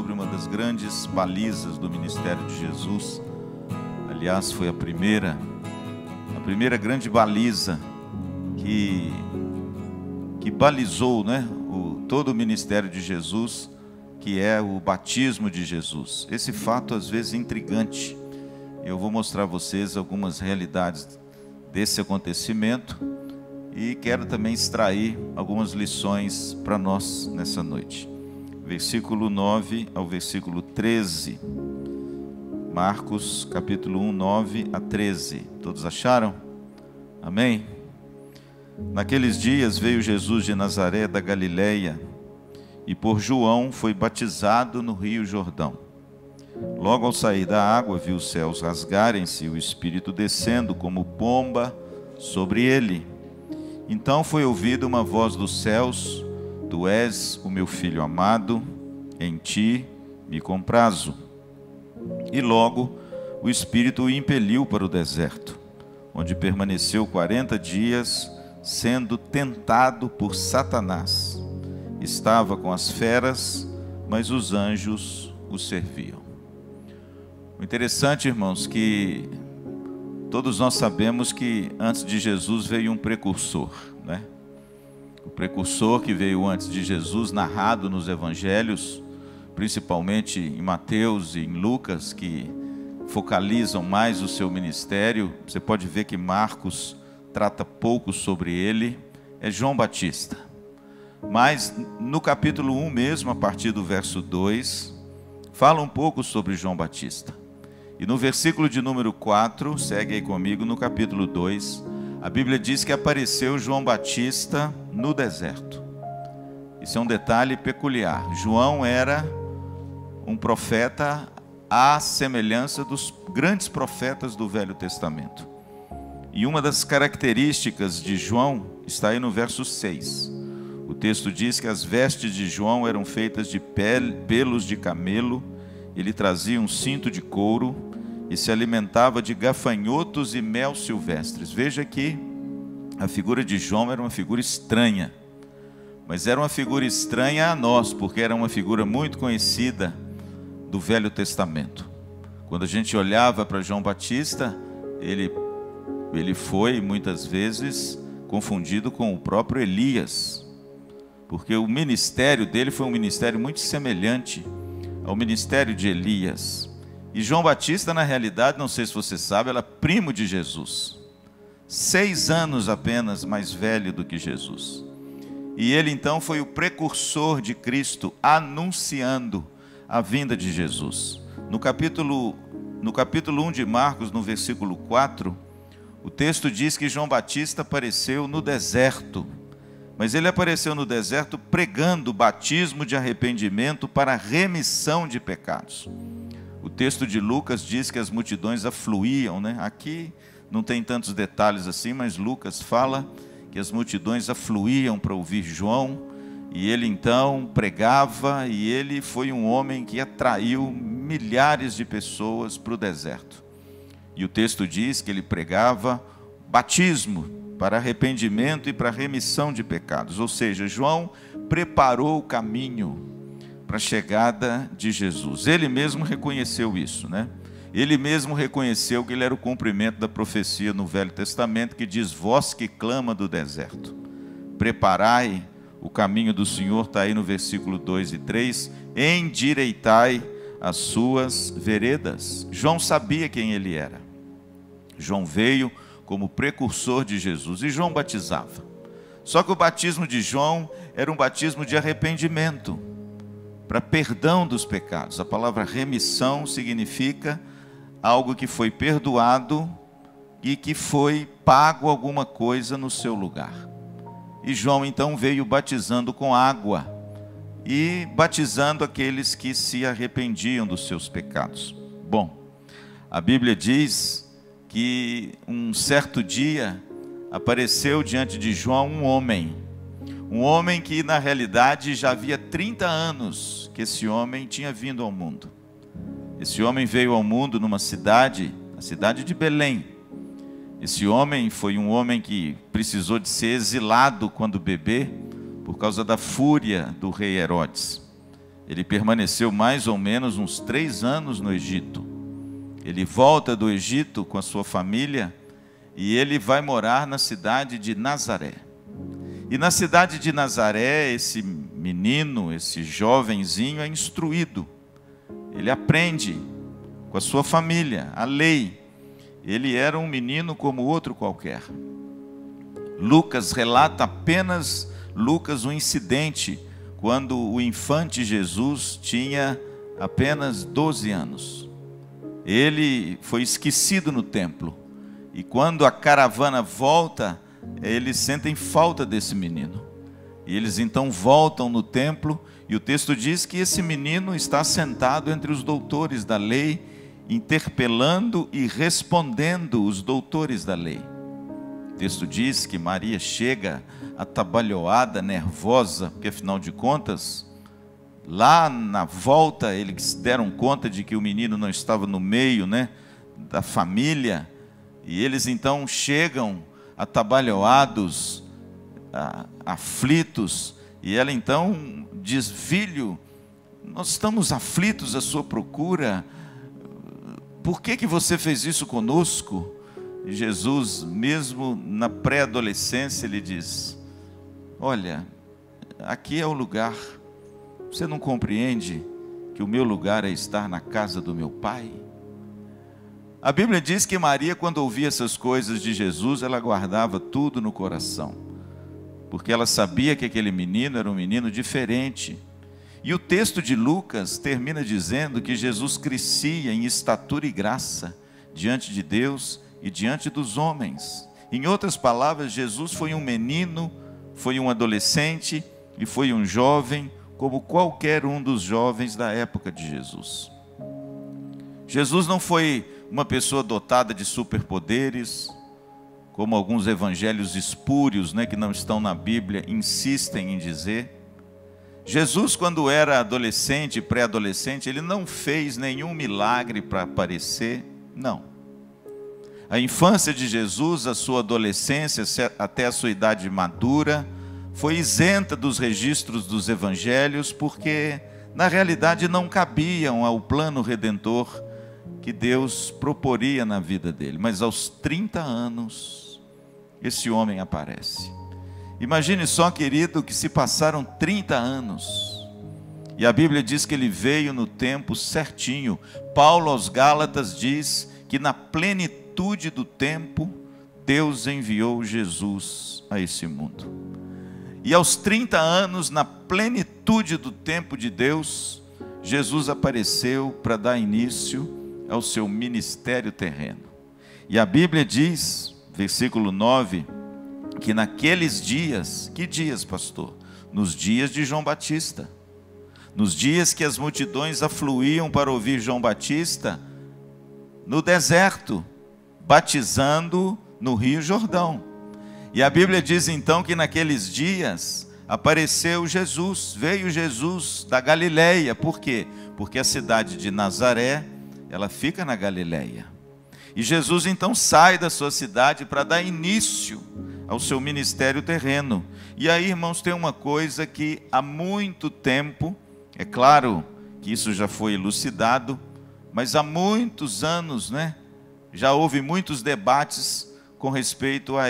sobre uma das grandes balizas do ministério de Jesus. Aliás, foi a primeira grande baliza que balizou, todo o ministério de Jesus, que é o batismo de Jesus. Esse fato às vezes é intrigante. Eu vou mostrar a vocês algumas realidades desse acontecimento e quero também extrair algumas lições para nós nessa noite. Versículo 9 ao versículo 13. Marcos, capítulo 1, 9 a 13. Todos acharam? Amém? Naqueles dias veio Jesus de Nazaré da Galileia e por João foi batizado no rio Jordão. Logo ao sair da água viu os céus rasgarem-se e o Espírito descendo como pomba sobre ele. Então foi ouvida uma voz dos céus: Tu és o meu filho amado, em ti me comprazo. E logo o Espírito o impeliu para o deserto, onde permaneceu 40 dias, sendo tentado por Satanás. Estava com as feras, mas os anjos o serviam. O interessante, irmãos, que todos nós sabemos que antes de Jesus veio um precursor, O precursor que veio antes de Jesus, narrado nos evangelhos, principalmente em Mateus e em Lucas, que focalizam mais o seu ministério. Você pode ver que Marcos trata pouco sobre ele, é João Batista. Mas no capítulo 1 mesmo, a partir do verso 2, fala um pouco sobre João Batista. E no versículo de número 4, segue aí comigo, no capítulo 2, a Bíblia diz que apareceu João Batista no deserto. Isso é um detalhe peculiar. João era um profeta à semelhança dos grandes profetas do Velho Testamento. E uma das características de João está aí no verso 6. O texto diz que as vestes de João eram feitas de pelos de camelo, ele trazia um cinto de couro e se alimentava de gafanhotos e mel silvestres. Veja que a figura de João era uma figura estranha, mas era uma figura estranha a nós, porque era uma figura muito conhecida do Velho Testamento. Quando a gente olhava para João Batista, ele foi muitas vezes confundido com o próprio Elias, porque o ministério dele foi um ministério muito semelhante ao ministério de Elias. E João Batista, na realidade, não sei se você sabe, era primo de Jesus, 6 anos apenas mais velho do que Jesus. E ele então foi o precursor de Cristo, anunciando a vinda de Jesus. No capítulo 1 de Marcos, no versículo 4, o texto diz que João Batista apareceu no deserto, mas ele apareceu no deserto pregando o batismo de arrependimento para a remissão de pecados. O texto de Lucas diz que as multidões afluíam, Aqui não tem tantos detalhes assim, mas Lucas fala que as multidões afluíam para ouvir João, e ele então pregava, e ele foi um homem que atraiu milhares de pessoas para o deserto. E o texto diz que ele pregava batismo para arrependimento e para remissão de pecados. Ou seja, João preparou o caminho para a chegada de Jesus. Ele mesmo reconheceu isso, Ele mesmo reconheceu que ele era o cumprimento da profecia no Velho Testamento, que diz: vós que clama do deserto, preparai o caminho do Senhor, está aí no versículo 2 e 3, endireitai as suas veredas. João sabia quem ele era. João veio como precursor de Jesus, e João batizava. Só que o batismo de João era um batismo de arrependimento, para perdão dos pecados. A palavra remissão significa algo que foi perdoado e que foi pago alguma coisa no seu lugar. E João então veio batizando com água e batizando aqueles que se arrependiam dos seus pecados. Bom, a Bíblia diz que um certo dia apareceu diante de João um homem que na realidade já havia 30 anos que esse homem tinha vindo ao mundo. Esse homem veio ao mundo numa cidade, a cidade de Belém. Esse homem foi um homem que precisou de ser exilado quando bebê, por causa da fúria do rei Herodes. Ele permaneceu mais ou menos uns 3 anos no Egito. Ele volta do Egito com a sua família e ele vai morar na cidade de Nazaré. E na cidade de Nazaré, esse menino, esse jovenzinho é instruído. Ele aprende com a sua família a lei. Ele era um menino como outro qualquer. Lucas relata apenas um incidente quando o infante Jesus tinha apenas 12 anos. Ele foi esquecido no templo. E quando a caravana volta, eles sentem falta desse menino. E eles então voltam no templo, e o texto diz que esse menino está sentado entre os doutores da lei, interpelando e respondendo os doutores da lei. O texto diz que Maria chega atabalhoada, nervosa, porque afinal de contas, lá na volta eles deram conta de que o menino não estava no meio, da família, e eles então chegam atabalhoados, aflitos, e ela então diz: filho, nós estamos aflitos à sua procura, por que você fez isso conosco? E Jesus, mesmo na pré-adolescência, ele diz: olha, aqui é o lugar, você não compreende que o meu lugar é estar na casa do meu Pai? A Bíblia diz que Maria, quando ouvia essas coisas de Jesus, ela guardava tudo no coração, porque ela sabia que aquele menino era um menino diferente. E o texto de Lucas termina dizendo que Jesus crescia em estatura e graça diante de Deus e diante dos homens. Em outras palavras, Jesus foi um menino, foi um adolescente e foi um jovem, como qualquer um dos jovens da época de Jesus. Jesus não foi uma pessoa dotada de superpoderes, como alguns evangelhos espúrios, que não estão na Bíblia, insistem em dizer. Jesus, quando era adolescente, pré-adolescente, ele não fez nenhum milagre para aparecer, não. A infância de Jesus, a sua adolescência, até a sua idade madura, foi isenta dos registros dos evangelhos, porque na realidade não cabiam ao plano redentor que Deus proporia na vida dele. Mas aos 30 anos, esse homem aparece. Imagine só, querido, que se passaram 30 anos, e a Bíblia diz que ele veio no tempo certinho. Paulo aos Gálatas diz que na plenitude do tempo, Deus enviou Jesus a esse mundo. E aos 30 anos, na plenitude do tempo de Deus, Jesus apareceu para dar início ao seu ministério terreno. E a Bíblia diz, versículo 9, que naqueles dias, que dias, pastor? Nos dias de João Batista, nos dias que as multidões afluíam para ouvir João Batista, no deserto, batizando no Rio Jordão. E a Bíblia diz então que naqueles dias apareceu Jesus, veio Jesus da Galileia. Por quê? Porque a cidade de Nazaré, ela fica na Galileia. E Jesus então sai da sua cidade para dar início ao seu ministério terreno. E aí, irmãos, tem uma coisa que há muito tempo, é claro que isso já foi elucidado, mas há muitos anos, já houve muitos debates com respeito a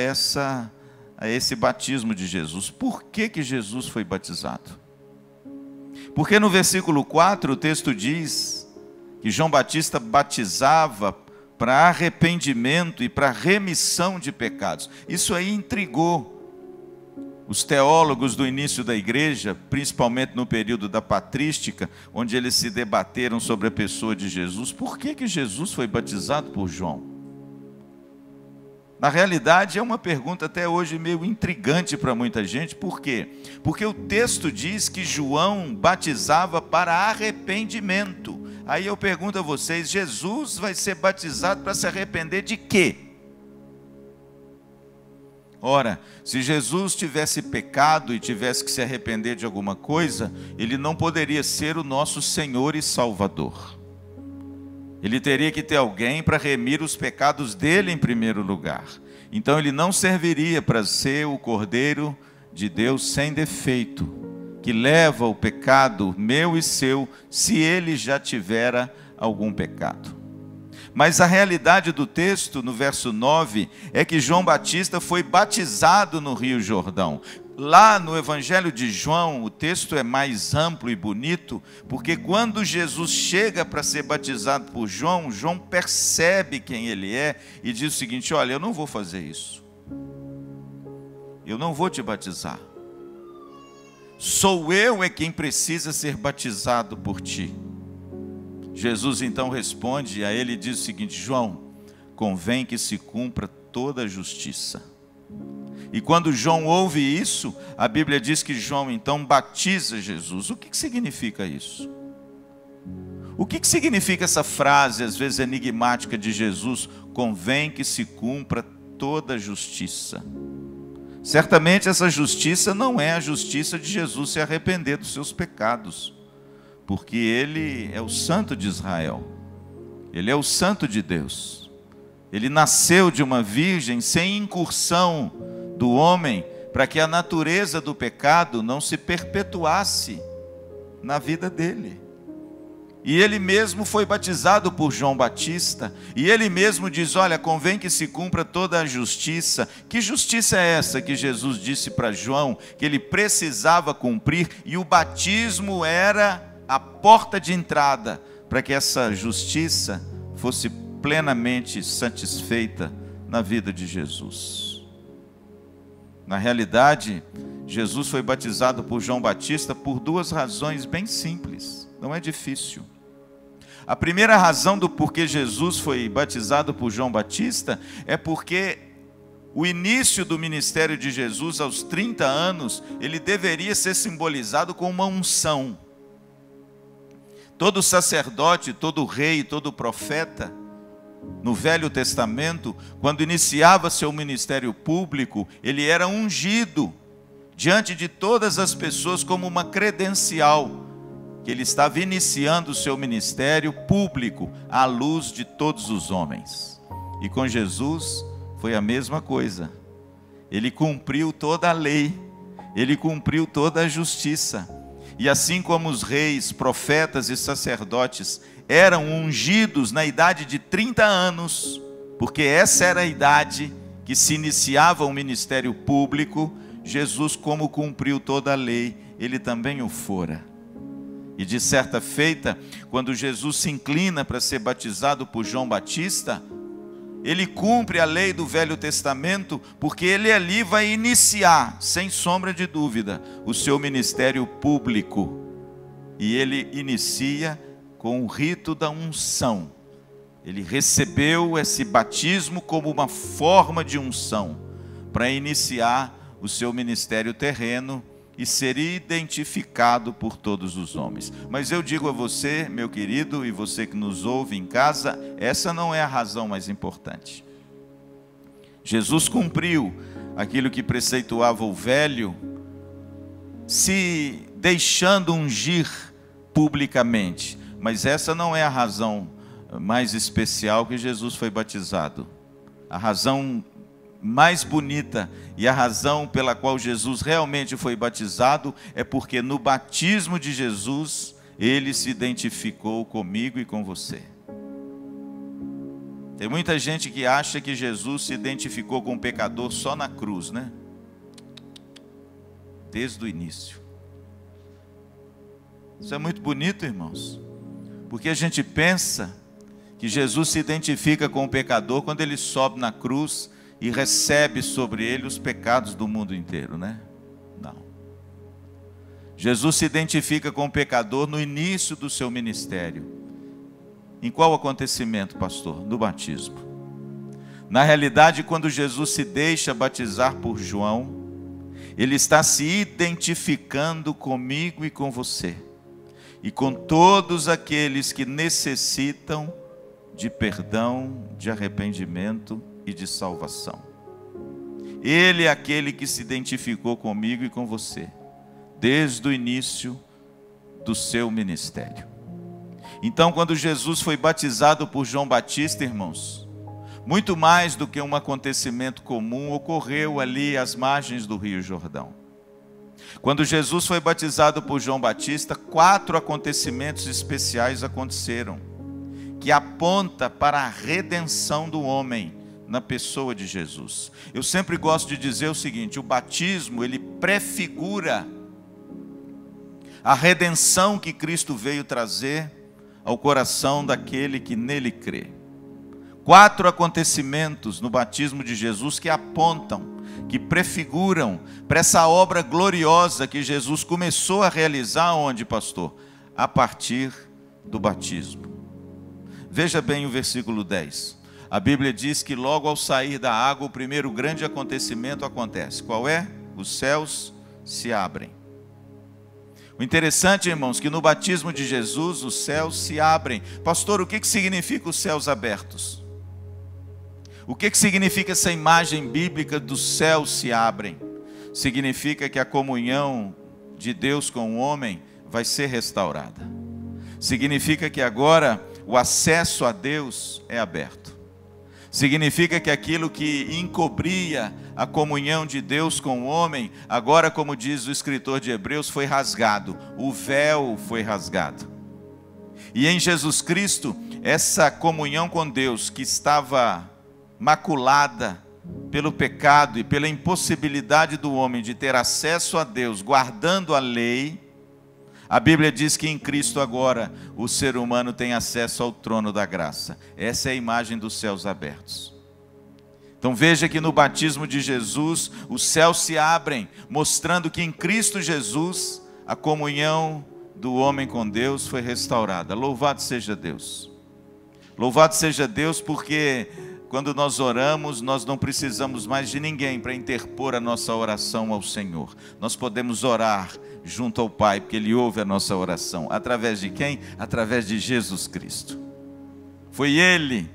esse batismo de Jesus. Por que Jesus foi batizado? Porque no versículo 4 o texto diz que João Batista batizava para arrependimento e para remissão de pecados. Isso aí intrigou os teólogos do início da igreja, principalmente no período da patrística, onde eles se debateram sobre a pessoa de Jesus. Por que Jesus foi batizado por João? Na realidade é uma pergunta até hoje meio intrigante para muita gente. Por quê? Porque o texto diz que João batizava para arrependimento. Aí eu pergunto a vocês, Jesus vai ser batizado para se arrepender de quê? Ora, se Jesus tivesse pecado e tivesse que se arrepender de alguma coisa, ele não poderia ser o nosso Senhor e Salvador. Ele teria que ter alguém para remir os pecados dele em primeiro lugar. Então ele não serviria para ser o Cordeiro de Deus sem defeito, que leva o pecado meu e seu, se ele já tivera algum pecado. Mas a realidade do texto, no verso 9, é que João Batista foi batizado no Rio Jordão. Lá no Evangelho de João, o texto é mais amplo e bonito, porque quando Jesus chega para ser batizado por João, João percebe quem ele é e diz o seguinte: olha, eu não vou fazer isso. Eu não vou te batizar. Sou eu quem precisa ser batizado por ti. Jesus então responde a ele e diz o seguinte: João, convém que se cumpra toda a justiça. E quando João ouve isso, a Bíblia diz que João então batiza Jesus. O que significa isso? O que significa essa frase, às vezes enigmática, de Jesus: convém que se cumpra toda a justiça? Certamente essa justiça não é a justiça de Jesus se arrepender dos seus pecados, porque ele é o Santo de Israel, ele é o Santo de Deus. Ele nasceu de uma virgem sem incursão do homem, para que a natureza do pecado não se perpetuasse na vida dele. E ele mesmo foi batizado por João Batista, e ele mesmo diz: olha, convém que se cumpra toda a justiça. Que justiça é essa que Jesus disse para João que ele precisava cumprir? E o batismo era a porta de entrada para que essa justiça fosse plenamente satisfeita na vida de Jesus. Na realidade, Jesus foi batizado por João Batista por duas razões bem simples, não é difícil. A primeira razão do porquê Jesus foi batizado por João Batista é porque o início do ministério de Jesus aos 30 anos, ele deveria ser simbolizado com uma unção. Todo sacerdote, todo rei, todo profeta, no Velho Testamento, quando iniciava seu ministério público, ele era ungido diante de todas as pessoas como uma credencial, que ele estava iniciando o seu ministério público à luz de todos os homens. E com Jesus foi a mesma coisa. Ele cumpriu toda a lei, ele cumpriu toda a justiça. E assim como os reis, profetas e sacerdotes eram ungidos na idade de 30 anos, porque essa era a idade que se iniciava o ministério público, Jesus, como cumpriu toda a lei, ele também o fora. E de certa feita, quando Jesus se inclina para ser batizado por João Batista, ele cumpre a lei do Velho Testamento, porque ele ali vai iniciar, sem sombra de dúvida, o seu ministério público. E ele inicia com o rito da unção. Ele recebeu esse batismo como uma forma de unção, para iniciar o seu ministério terreno e ser identificado por todos os homens. Mas eu digo a você, meu querido, e você que nos ouve em casa, essa não é a razão mais importante. Jesus cumpriu aquilo que preceituava o velho, se deixando ungir publicamente. Mas essa não é a razão mais especial que Jesus foi batizado. A razão mais bonita e a razão pela qual Jesus realmente foi batizado é porque no batismo de Jesus, ele se identificou comigo e com você. Tem muita gente que acha que Jesus se identificou com o pecador só na cruz, né? Desde o início. Isso é muito bonito, irmãos. Porque a gente pensa que Jesus se identifica com o pecador quando ele sobe na cruz e recebe sobre ele os pecados do mundo inteiro, né? Não. Jesus se identifica com o pecador no início do seu ministério. Em qual acontecimento, pastor? No batismo. Na realidade, quando Jesus se deixa batizar por João, ele está se identificando comigo e com você, e com todos aqueles que necessitam de perdão, de arrependimento e de salvação. Ele é aquele que se identificou comigo e com você, desde o início do seu ministério. Então, quando Jesus foi batizado por João Batista, irmãos, muito mais do que um acontecimento comum ocorreu ali às margens do Rio Jordão. Quando Jesus foi batizado por João Batista, 4 acontecimentos especiais aconteceram, que aponta para a redenção do homem na pessoa de Jesus. Eu sempre gosto de dizer o seguinte: o batismo, ele prefigura a redenção que Cristo veio trazer ao coração daquele que nele crê. 4 acontecimentos no batismo de Jesus que apontam, que prefiguram para essa obra gloriosa que Jesus começou a realizar. Onde, pastor? A partir do batismo. Veja bem o versículo 10. A Bíblia diz que logo ao sair da água, o primeiro grande acontecimento acontece. Qual é? Os céus se abrem. O interessante, irmãos, que no batismo de Jesus, os céus se abrem. Pastor, o que significa os céus abertos? O que significa essa imagem bíblica dos céus se abrem? Significa que a comunhão de Deus com o homem vai ser restaurada. Significa que agora o acesso a Deus é aberto. Significa que aquilo que encobria a comunhão de Deus com o homem, agora, como diz o escritor de Hebreus, foi rasgado. O véu foi rasgado. E em Jesus Cristo, essa comunhão com Deus que estava maculada pelo pecado e pela impossibilidade do homem de ter acesso a Deus, guardando a lei, a Bíblia diz que em Cristo agora o ser humano tem acesso ao trono da graça. Essa é a imagem dos céus abertos. Então veja que no batismo de Jesus, os céus se abrem, mostrando que em Cristo Jesus a comunhão do homem com Deus foi restaurada. Louvado seja Deus. Louvado seja Deus, porque quando nós oramos, nós não precisamos mais de ninguém para interpor a nossa oração ao Senhor. Nós podemos orar junto ao Pai, porque Ele ouve a nossa oração. Através de quem? Através de Jesus Cristo. Foi Ele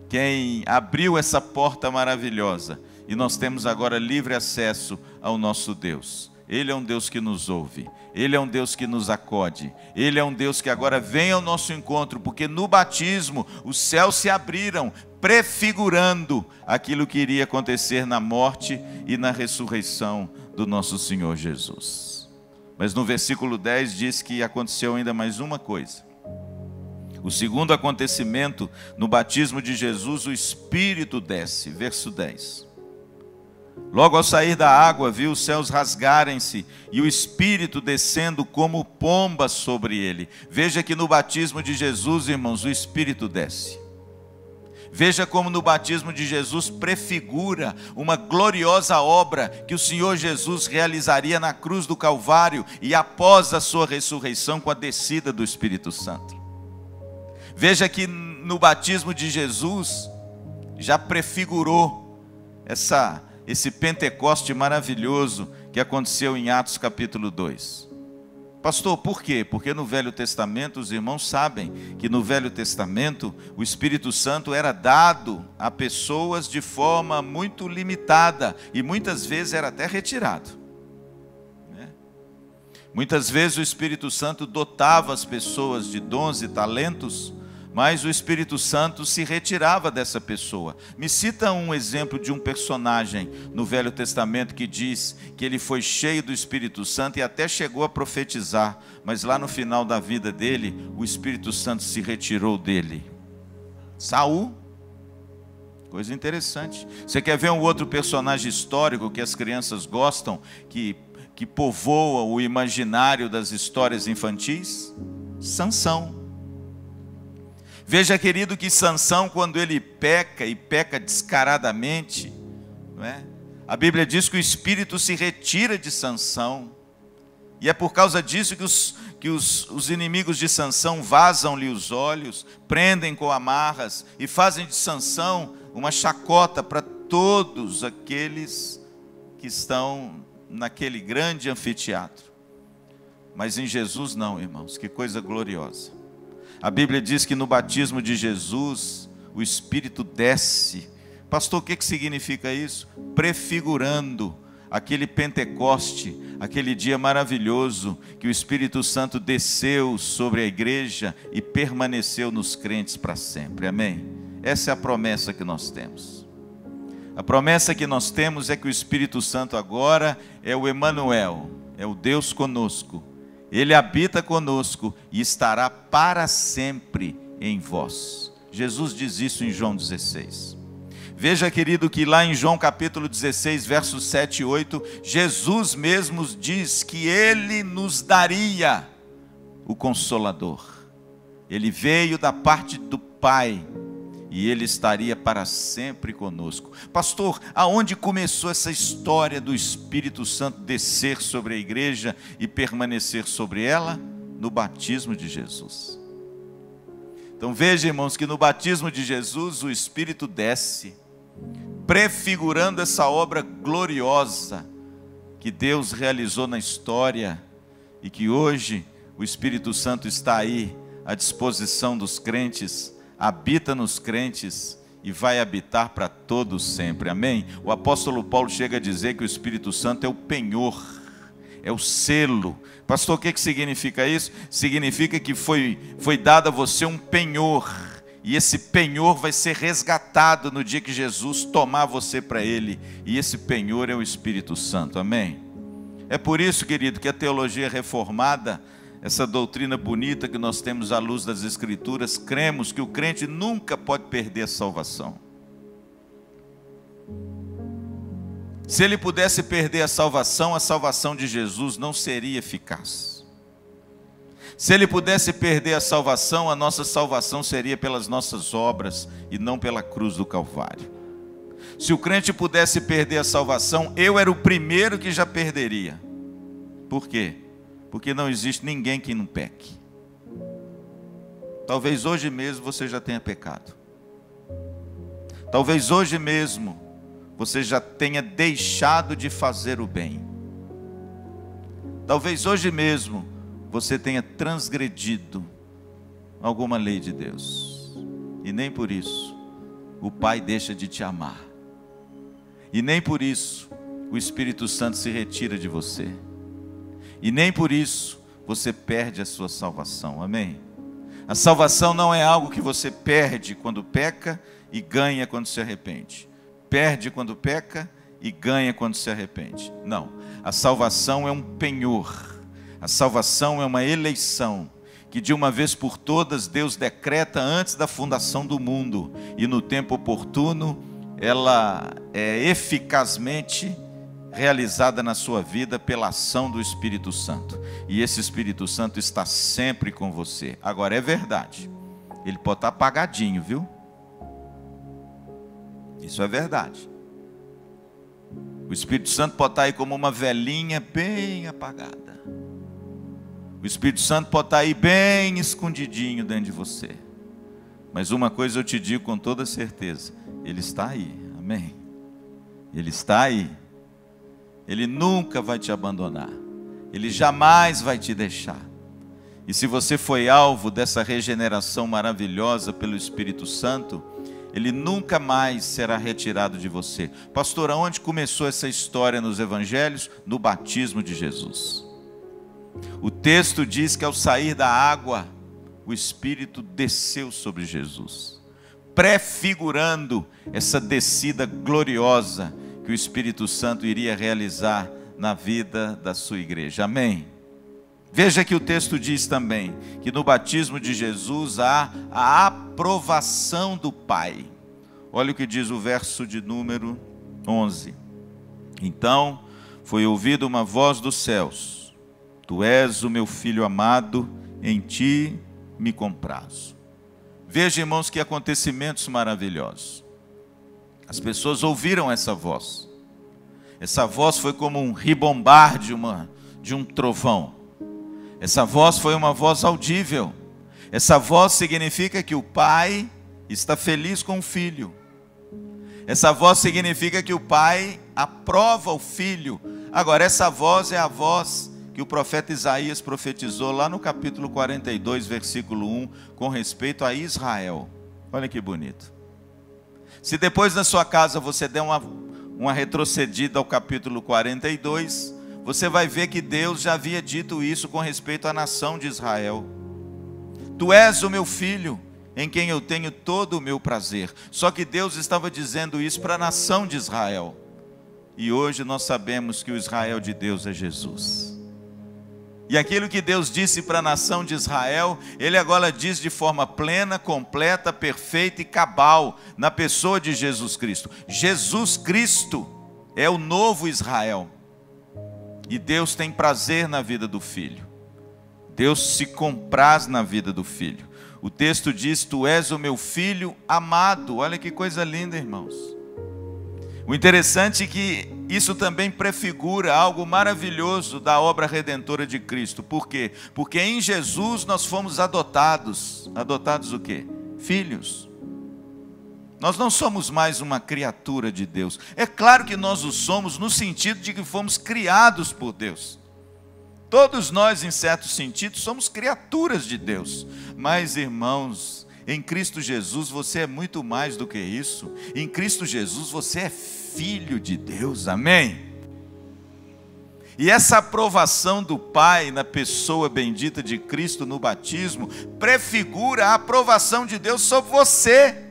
quem abriu essa porta maravilhosa, e nós temos agora livre acesso ao nosso Deus. Ele é um Deus que nos ouve, Ele é um Deus que nos acode, Ele é um Deus que agora vem ao nosso encontro, porque no batismo os céus se abriram, prefigurando aquilo que iria acontecer na morte e na ressurreição do nosso Senhor Jesus. Mas no versículo 10 diz que aconteceu ainda mais uma coisa. O segundo acontecimento, no batismo de Jesus, o Espírito desce. Verso 10. Logo ao sair da água, viu os céus rasgarem-se e o Espírito descendo como pomba sobre ele. Veja que no batismo de Jesus, irmãos, o Espírito desce. Veja como no batismo de Jesus prefigura uma gloriosa obra que o Senhor Jesus realizaria na cruz do Calvário e após a sua ressurreição com a descida do Espírito Santo. Veja que no batismo de Jesus já prefigurou esse Pentecoste maravilhoso que aconteceu em Atos capítulo 2. Pastor, por quê? Porque no Velho Testamento, os irmãos sabem que no Velho Testamento o Espírito Santo era dado a pessoas de forma muito limitada e muitas vezes era até retirado. Muitas vezes o Espírito Santo dotava as pessoas de dons e talentos, mas o Espírito Santo se retirava dessa pessoa. Me cita um exemplo de um personagem no Velho Testamento que diz que ele foi cheio do Espírito Santo e até chegou a profetizar, mas lá no final da vida dele, o Espírito Santo se retirou dele. Saul. Coisa interessante. Você quer ver um outro personagem histórico que as crianças gostam, que povoa o imaginário das histórias infantis? Sansão. Veja, querido, que Sansão, quando ele peca, e peca descaradamente, não é? A Bíblia diz que o Espírito se retira de Sansão, e é por causa disso que os inimigos de Sansão vazam-lhe os olhos, prendem com amarras, e fazem de Sansão uma chacota para todos aqueles que estão naquele grande anfiteatro. Mas em Jesus não, irmãos, que coisa gloriosa. A Bíblia diz que no batismo de Jesus, o Espírito desce. Pastor, o que significa isso? Prefigurando aquele Pentecoste, aquele dia maravilhoso que o Espírito Santo desceu sobre a igreja e permaneceu nos crentes para sempre. Amém? Essa é a promessa que nós temos. A promessa que nós temos é que o Espírito Santo agora é o Emanuel, é o Deus conosco. Ele habita conosco e estará para sempre em vós. Jesus diz isso em João 16. Veja, querido, que lá em João capítulo 16, versos 7 e 8, Jesus mesmo diz que Ele nos daria o Consolador. Ele veio da parte do Pai e Ele estaria para sempre conosco. Pastor, aonde começou essa história do Espírito Santo descer sobre a igreja e permanecer sobre ela? No batismo de Jesus. Então veja, irmãos, que no batismo de Jesus o Espírito desce, prefigurando essa obra gloriosa que Deus realizou na história e que hoje o Espírito Santo está aí à disposição dos crentes, habita nos crentes e vai habitar para todos sempre, amém? O apóstolo Paulo chega a dizer que o Espírito Santo é o penhor, é o selo. Pastor, o que significa isso? Significa que foi dado a você um penhor, e esse penhor vai ser resgatado no dia que Jesus tomar você para Ele, e esse penhor é o Espírito Santo, amém? É por isso, querido, que a teologia reformada, essa doutrina bonita que nós temos à luz das Escrituras, cremos que o crente nunca pode perder a salvação. Se ele pudesse perder a salvação de Jesus não seria eficaz. Se ele pudesse perder a salvação, a nossa salvação seria pelas nossas obras e não pela cruz do Calvário. Se o crente pudesse perder a salvação, eu era o primeiro que já perderia. Por quê? Porque não existe ninguém que não peque. Talvez hoje mesmo você já tenha pecado. Talvez hoje mesmo você já tenha deixado de fazer o bem. Talvez hoje mesmo você tenha transgredido alguma lei de Deus. E nem por isso o Pai deixa de te amar. E nem por isso o Espírito Santo se retira de você. E nem por isso você perde a sua salvação, amém? A salvação não é algo que você perde quando peca e ganha quando se arrepende. Perde quando peca e ganha quando se arrepende. Não, a salvação é um penhor. A salvação é uma eleição que de uma vez por todas Deus decreta antes da fundação do mundo. E no tempo oportuno ela é eficazmente realizada na sua vida pela ação do Espírito Santo. E esse Espírito Santo está sempre com você. Agora é verdade, ele pode estar apagadinho, viu? Isso é verdade. O Espírito Santo pode estar aí como uma velhinha bem apagada. O Espírito Santo pode estar aí bem escondidinho dentro de você. Mas uma coisa eu te digo com toda certeza: ele está aí, amém? Ele está aí. Ele nunca vai te abandonar. Ele jamais vai te deixar. E se você foi alvo dessa regeneração maravilhosa pelo Espírito Santo, ele nunca mais será retirado de você. Pastor, aonde começou essa história nos evangelhos? No batismo de Jesus. O texto diz que ao sair da água, o Espírito desceu sobre Jesus, prefigurando essa descida gloriosa que o Espírito Santo iria realizar na vida da sua igreja, amém? Veja que o texto diz também que no batismo de Jesus há a aprovação do Pai. Olha o que diz o verso de número 11. Então foi ouvida uma voz dos céus: Tu és o meu filho amado, em ti me comprazo. Veja, irmãos, que acontecimentos maravilhosos. As pessoas ouviram essa voz. Essa voz foi como um ribombar de um trovão. Essa voz foi uma voz audível. Essa voz significa que o pai está feliz com o filho. Essa voz significa que o pai aprova o filho. Agora, essa voz é a voz que o profeta Isaías profetizou lá no capítulo 42, versículo 1, com respeito a Israel. Olha que bonito. Se depois na sua casa você der uma retrocedida ao capítulo 42, você vai ver que Deus já havia dito isso com respeito à nação de Israel. Tu és o meu filho, em quem eu tenho todo o meu prazer. Só que Deus estava dizendo isso para a nação de Israel. E hoje nós sabemos que o Israel de Deus é Jesus. E aquilo que Deus disse para a nação de Israel, Ele agora diz de forma plena, completa, perfeita e cabal, na pessoa de Jesus Cristo. Jesus Cristo é o novo Israel. E Deus tem prazer na vida do Filho. Deus se compraz na vida do Filho. O texto diz: Tu és o meu Filho amado. Olha que coisa linda, irmãos. O interessante é que isso também prefigura algo maravilhoso da obra redentora de Cristo. Por quê? Porque em Jesus nós fomos adotados. Adotados o quê? Filhos. Nós não somos mais uma criatura de Deus. É claro que nós o somos no sentido de que fomos criados por Deus. Todos nós, em certo sentido, somos criaturas de Deus. Mas, irmãos, em Cristo Jesus você é muito mais do que isso. Em Cristo Jesus você é filho de Deus, amém? E essa aprovação do Pai na pessoa bendita de Cristo no batismo prefigura a aprovação de Deus sobre você.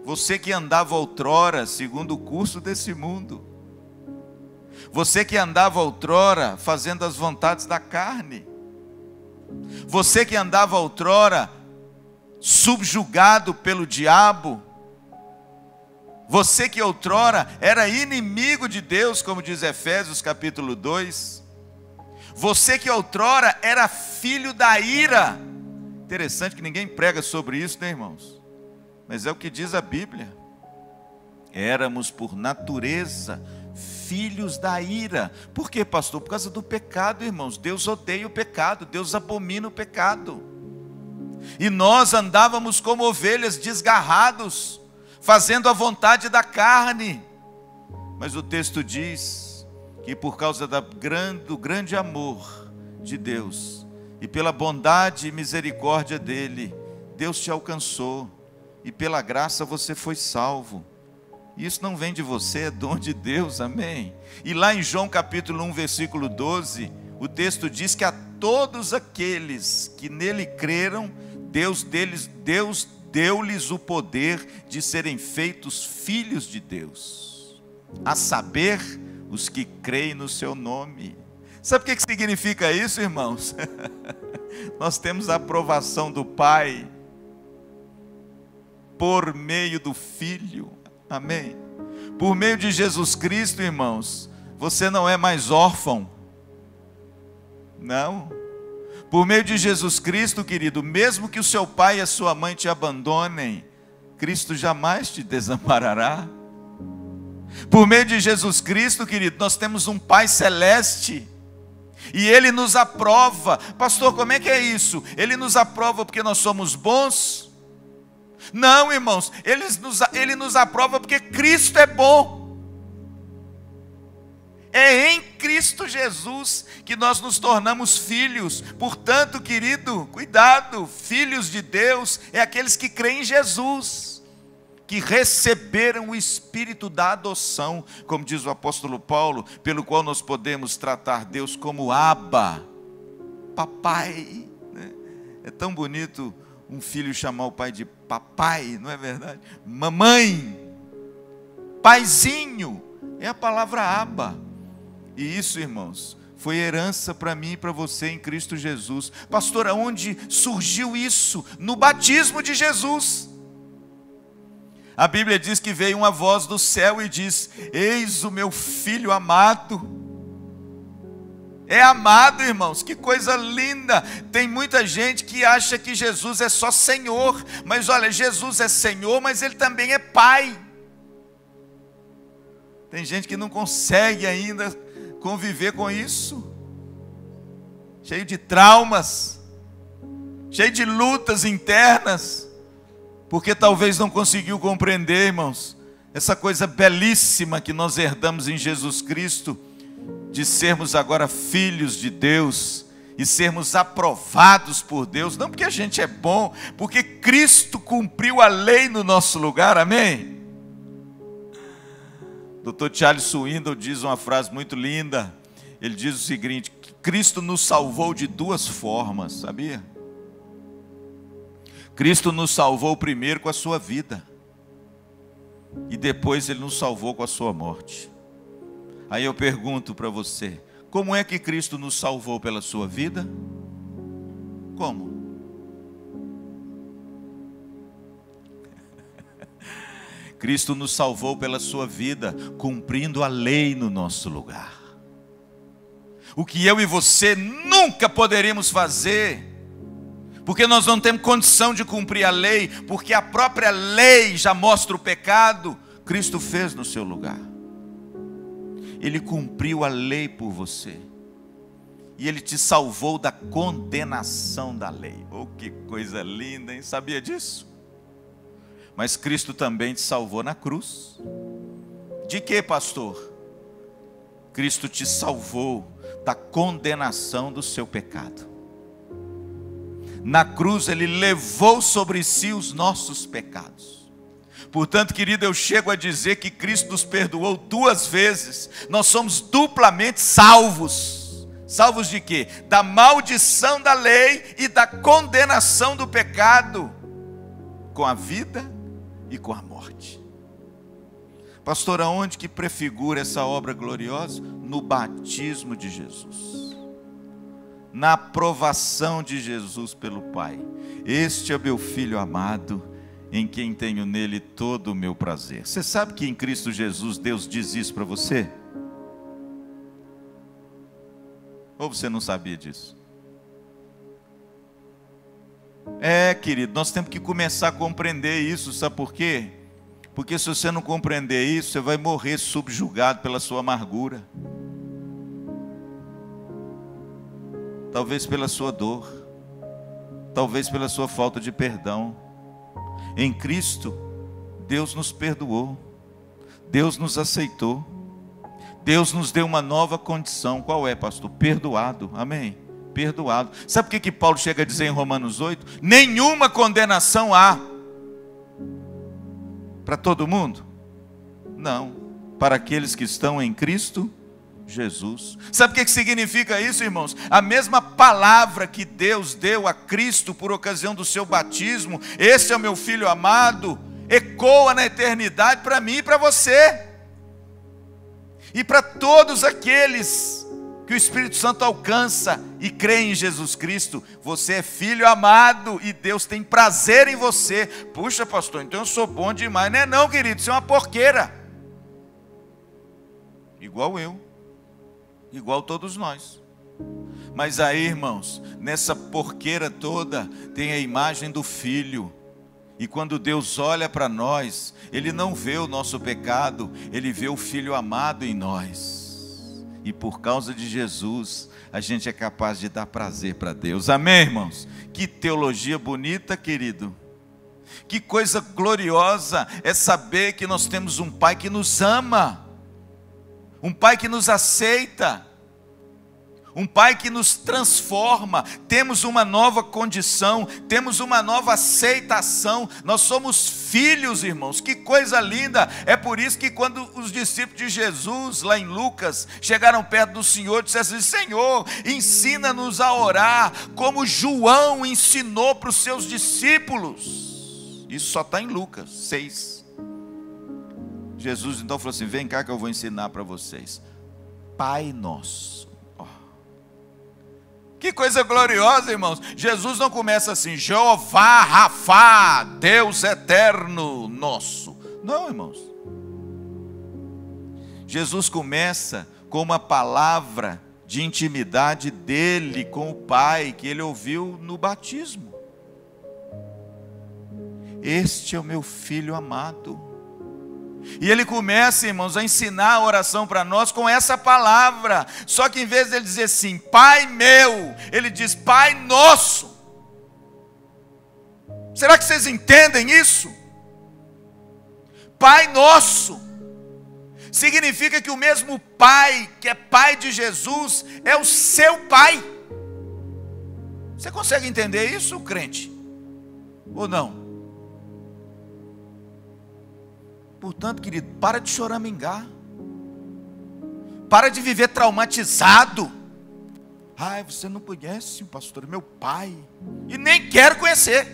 Você que andava outrora segundo o curso desse mundo. Você que andava outrora fazendo as vontades da carne. Você que andava outrora subjugado pelo diabo. Você que outrora era inimigo de Deus, como diz Efésios capítulo 2. Você que outrora era filho da ira. Interessante que ninguém prega sobre isso, né, irmãos? Mas é o que diz a Bíblia. Éramos por natureza filhos da ira. Por quê, pastor? Por causa do pecado, irmãos. Deus odeia o pecado, Deus abomina o pecado. E nós andávamos como ovelhas desgarrados, fazendo a vontade da carne. Mas o texto diz que por causa do grande amor de Deus, e pela bondade e misericórdia dEle, Deus te alcançou, e pela graça você foi salvo. Isso não vem de você, é dom de Deus, amém? E lá em João capítulo 1, versículo 12, o texto diz que a todos aqueles que nele creram, Deus deu-lhes o poder de serem feitos filhos de Deus, a saber, os que creem no seu nome. Sabe o que significa isso, irmãos? Nós temos a aprovação do Pai por meio do Filho, amém? Por meio de Jesus Cristo, irmãos, você não é mais órfão, não. Por meio de Jesus Cristo, querido, mesmo que o seu pai e a sua mãe te abandonem, Cristo jamais te desamparará. Por meio de Jesus Cristo, querido, nós temos um Pai celeste, e Ele nos aprova. Pastor, como é que é isso? Ele nos aprova porque nós somos bons? Não, irmãos, Ele nos aprova porque Cristo é bom. É em Cristo Jesus que nós nos tornamos filhos. Portanto, querido, cuidado, filhos de Deus é aqueles que creem em Jesus, que receberam o Espírito da adoção, como diz o apóstolo Paulo, pelo qual nós podemos tratar Deus como Abba, papai, né? É tão bonito um filho chamar o pai de papai, não é verdade? Mamãe, paizinho, é a palavra Abba. E isso, irmãos, foi herança para mim e para você em Cristo Jesus. Pastor, aonde surgiu isso? No batismo de Jesus. A Bíblia diz que veio uma voz do céu e diz: eis o meu filho amado. É amado, irmãos, que coisa linda. Tem muita gente que acha que Jesus é só Senhor. Mas olha, Jesus é Senhor, mas Ele também é Pai. Tem gente que não consegue ainda conviver com isso, cheio de traumas, cheio de lutas internas, porque talvez não conseguiu compreender, irmãos, essa coisa belíssima que nós herdamos em Jesus Cristo, de sermos agora filhos de Deus, e sermos aprovados por Deus, não porque a gente é bom, porque Cristo cumpriu a lei no nosso lugar, amém? Dr. Charles Swindoll diz uma frase muito linda. Ele diz o seguinte: que Cristo nos salvou de duas formas, sabia? Cristo nos salvou primeiro com a sua vida, e depois Ele nos salvou com a sua morte. Aí eu pergunto para você: Como é que Cristo nos salvou pela sua vida? Como? Cristo nos salvou pela sua vida, cumprindo a lei no nosso lugar. O que eu e você nunca poderíamos fazer, porque nós não temos condição de cumprir a lei, porque a própria lei já mostra o pecado, Cristo fez no seu lugar. Ele cumpriu a lei por você. E Ele te salvou da condenação da lei. Oh, que coisa linda, hein? Sabia disso? Mas Cristo também te salvou na cruz. De quê, pastor? Cristo te salvou da condenação do seu pecado. Na cruz Ele levou sobre si os nossos pecados. Portanto, querido, eu chego a dizer que Cristo nos perdoou 2 vezes. Nós somos duplamente salvos. Salvos de quê? Da maldição da lei e da condenação do pecado, com a vida e com a morte. Pastor, aonde que prefigura essa obra gloriosa? No batismo de Jesus, na aprovação de Jesus pelo Pai. Este é meu Filho amado, em quem tenho nele todo o meu prazer. Você sabe que em Cristo Jesus Deus diz isso para você? Ou você não sabia disso? Querido, nós temos que começar a compreender isso, sabe por quê? Porque se você não compreender isso, você vai morrer subjugado pela sua amargura. Talvez pela sua dor, talvez pela sua falta de perdão. Em Cristo, Deus nos perdoou, Deus nos aceitou, Deus nos deu uma nova condição. Qual é, pastor? Perdoado, amém? Perdoado. Sabe o que Paulo chega a dizer em Romanos 8? Nenhuma condenação há para todo mundo? Não, para aqueles que estão em Cristo Jesus. Sabe o que significa isso, irmãos? A mesma palavra que Deus deu a Cristo por ocasião do seu batismo, esse é o meu Filho amado, ecoa na eternidade para mim e para você. E para todos aqueles que o Espírito Santo alcança e crê em Jesus Cristo. Você é filho amado e Deus tem prazer em você. Puxa, pastor, então eu sou bom demais. Não é não, querido, isso é uma porqueira. Igual eu, igual todos nós. Mas aí, irmãos, nessa porqueira toda tem a imagem do Filho. E quando Deus olha para nós, Ele não vê o nosso pecado, Ele vê o Filho amado em nós. E por causa de Jesus, a gente é capaz de dar prazer para Deus. Amém, irmãos? Que teologia bonita, querido. Que coisa gloriosa é saber que nós temos um Pai que nos ama. Um Pai que nos aceita. Um Pai que nos transforma. Temos uma nova condição, temos uma nova aceitação. Nós somos filhos, irmãos. Que coisa linda. É por isso que quando os discípulos de Jesus, lá em Lucas, chegaram perto do Senhor, disseram assim: Senhor, ensina-nos a orar como João ensinou para os seus discípulos. Isso só está em Lucas 6. Jesus então falou assim: vem cá que eu vou ensinar para vocês. Pai Nosso. Que coisa gloriosa, irmãos. Jesus não começa assim: Jeová Rafá, Deus eterno nosso. Não, irmãos. Jesus começa com uma palavra de intimidade dele com o Pai, que ele ouviu no batismo. Este é o meu Filho amado. E ele começa, irmãos, a ensinar a oração para nós com essa palavra. Só que em vez de ele dizer assim, Pai meu, ele diz Pai Nosso. Será que vocês entendem isso? Pai Nosso significa que o mesmo Pai, que é Pai de Jesus, é o seu Pai. Você consegue entender isso, crente? Ou não? Portanto, querido, para de choramingar. Para de viver traumatizado. Ai, você não conhece o pastor, meu pai. E nem quero conhecer.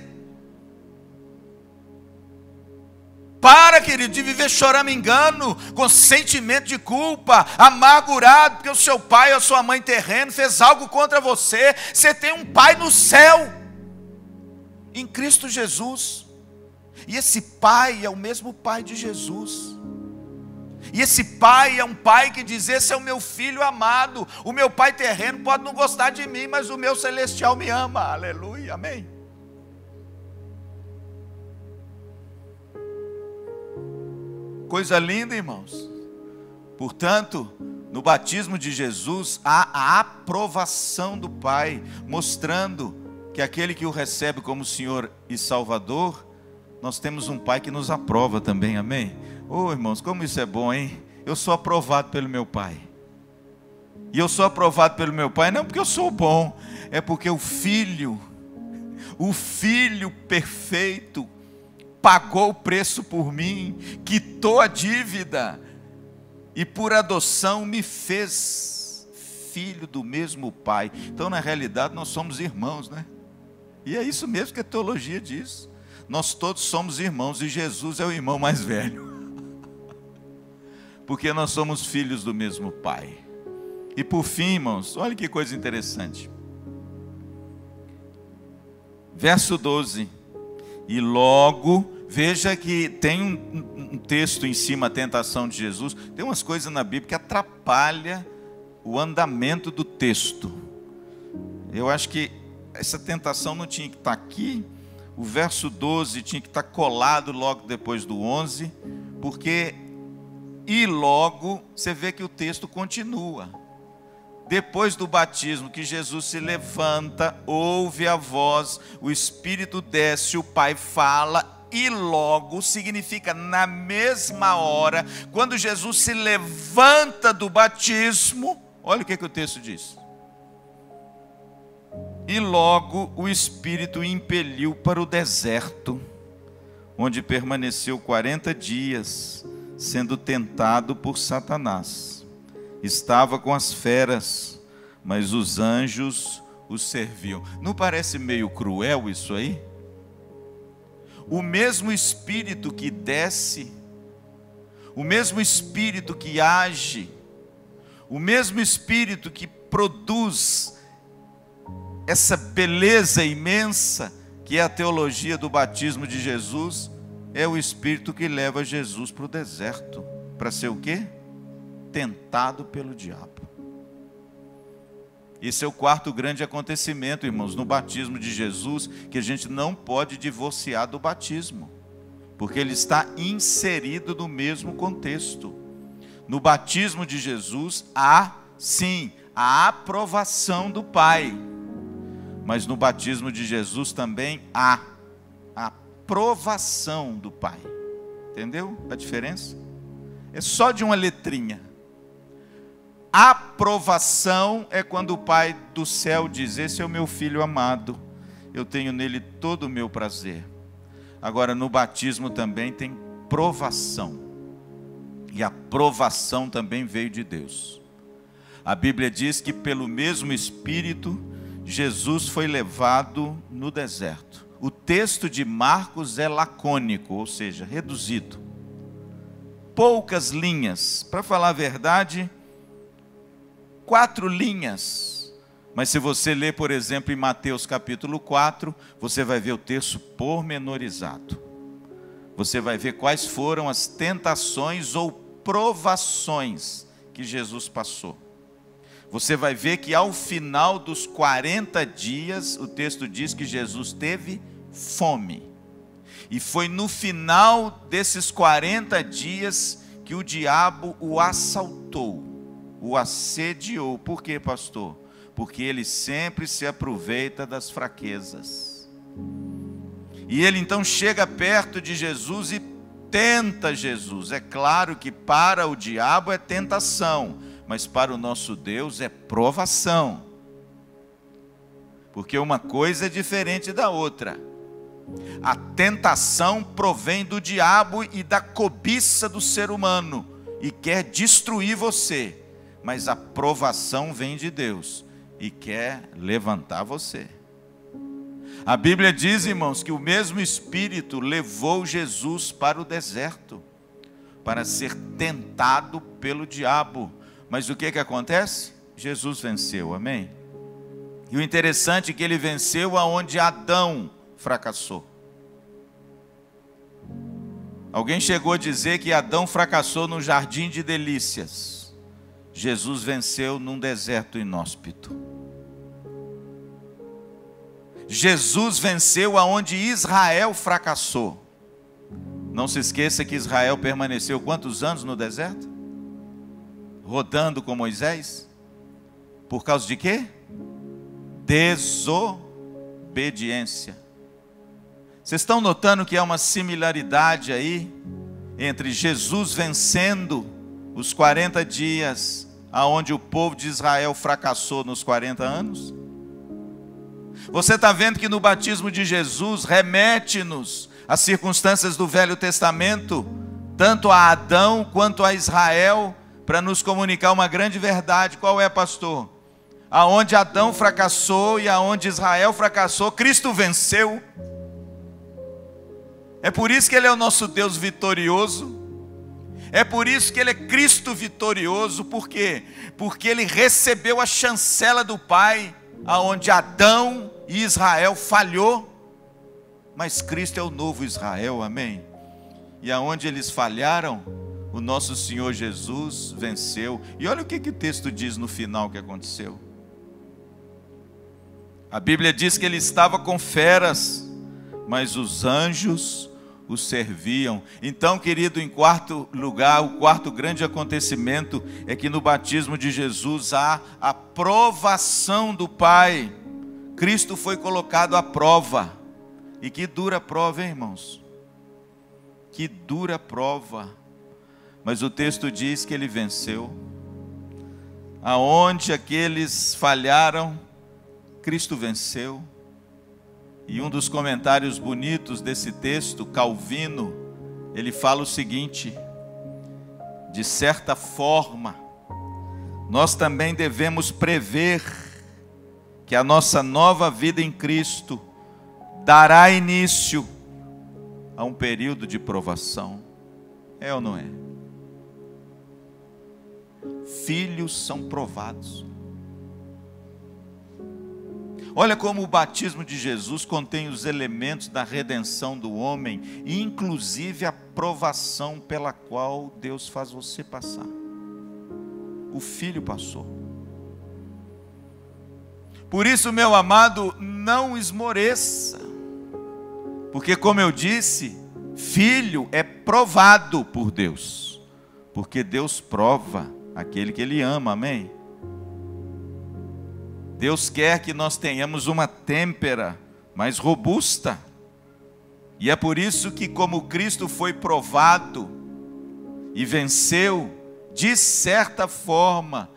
Para, querido, de viver choramingando, com sentimento de culpa, amargurado, porque o seu pai ou a sua mãe terreno fez algo contra você. Você tem um pai no céu, em Cristo Jesus. E esse pai é o mesmo pai de Jesus. E esse pai é um pai que diz: esse é o meu filho amado. O meu pai terreno pode não gostar de mim, mas o meu celestial me ama. Aleluia, amém. Coisa linda, irmãos. Portanto, no batismo de Jesus há a aprovação do Pai, mostrando que aquele que o recebe como Senhor e Salvador, nós temos um Pai que nos aprova também, amém? Oh, irmãos, como isso é bom, hein? Eu sou aprovado pelo meu Pai. E eu sou aprovado pelo meu Pai não porque eu sou bom, é porque o Filho perfeito, pagou o preço por mim, quitou a dívida e por adoção me fez filho do mesmo Pai. Então, na realidade, nós somos irmãos, né? E é isso mesmo que a teologia diz. Nós todos somos irmãos e Jesus é o irmão mais velho. Porque nós somos filhos do mesmo Pai. E por fim, irmãos, olha que coisa interessante. Verso 12. E logo, veja que tem um texto em cima, a tentação de Jesus. Tem umas coisas na Bíblia que atrapalham o andamento do texto. Eu acho que essa tentação não tinha que estar aqui. O verso 12 tinha que estar colado logo depois do 11. Porque, e logo, você vê que o texto continua. Depois do batismo, que Jesus se levanta, ouve a voz, o Espírito desce, o Pai fala, e logo significa na mesma hora. Quando Jesus se levanta do batismo, olha o que o texto diz. E logo o Espírito o impeliu para o deserto, onde permaneceu 40 dias, sendo tentado por Satanás. Estava com as feras, mas os anjos o serviam. Não parece meio cruel isso aí? O mesmo Espírito que desce, o mesmo Espírito que age, o mesmo Espírito que produz essa beleza imensa, que é a teologia do batismo de Jesus, é o Espírito que leva Jesus para o deserto. Para ser o quê? Tentado pelo diabo. Esse é o quarto grande acontecimento, irmãos, no batismo de Jesus, que a gente não pode divorciar do batismo, porque ele está inserido no mesmo contexto. No batismo de Jesus há, sim, a aprovação do Pai, mas no batismo de Jesus também há a aprovação do Pai. Entendeu a diferença? É só de uma letrinha. Aprovação é quando o Pai do céu diz: esse é o meu filho amado, eu tenho nele todo o meu prazer. Agora, no batismo também tem provação, e a provação também veio de Deus. A Bíblia diz que pelo mesmo Espírito Jesus foi levado no deserto. O texto de Marcos é lacônico, ou seja, reduzido, poucas linhas. Para falar a verdade, 4 linhas, mas se você ler, por exemplo, em Mateus capítulo 4, você vai ver o texto pormenorizado. Você vai ver quais foram as tentações ou provações que Jesus passou. Você vai ver que ao final dos 40 dias, o texto diz que Jesus teve fome. E foi no final desses 40 dias que o diabo o assaltou, o assediou. Por quê, pastor? Porque ele sempre se aproveita das fraquezas. E ele então chega perto de Jesus e tenta Jesus. É claro que para o diabo é tentação, mas para o nosso Deus é provação. Porque uma coisa é diferente da outra. A tentação provém do diabo e da cobiça do ser humano e quer destruir você. Mas a provação vem de Deus e quer levantar você. A Bíblia diz, irmãos, que o mesmo Espírito levou Jesus para o deserto, para ser tentado pelo diabo. Mas o que acontece? Jesus venceu, amém? E o interessante é que ele venceu aonde Adão fracassou. Alguém chegou a dizer que Adão fracassou no jardim de delícias. Jesus venceu num deserto inóspito. Jesus venceu aonde Israel fracassou. Não se esqueça que Israel permaneceu quantos anos no deserto? Rodando com Moisés. Por causa de quê? Desobediência. Vocês estão notando que há uma similaridade aí entre Jesus vencendo os 40 dias aonde o povo de Israel fracassou nos 40 anos? Você está vendo que no batismo de Jesus remete-nos às circunstâncias do Velho Testamento, tanto a Adão quanto a Israel, para nos comunicar uma grande verdade. Qual é, pastor? Aonde Adão fracassou e aonde Israel fracassou, Cristo venceu. É por isso que Ele é o nosso Deus vitorioso. É por isso que Ele é Cristo vitorioso. Por quê? Porque Ele recebeu a chancela do Pai, aonde Adão e Israel falhou. Mas Cristo é o novo Israel, amém? E aonde eles falharam, o nosso Senhor Jesus venceu. E olha o que o texto diz no final que aconteceu. A Bíblia diz que ele estava com feras, mas os anjos o serviam. Então, querido, em quarto lugar, o quarto grande acontecimento é que no batismo de Jesus há a provação do Pai. Cristo foi colocado à prova. E que dura prova, hein, irmãos? Que dura prova. Mas o texto diz que ele venceu. Aonde aqueles falharam, Cristo venceu. E um dos comentários bonitos desse texto, Calvino, ele fala o seguinte: de certa forma, nós também devemos prever que a nossa nova vida em Cristo dará início a um período de provação. É ou não é? Filhos são provados. Olha como o batismo de Jesus contém os elementos da redenção do homem, e inclusive a provação pela qual Deus faz você passar. O Filho passou. Por isso, meu amado, não esmoreça. Porque, como eu disse, filho é provado por Deus. Porque Deus prova aquele que Ele ama, amém? Deus quer que nós tenhamos uma têmpera mais robusta. E é por isso que, como Cristo foi provado e venceu, de certa forma,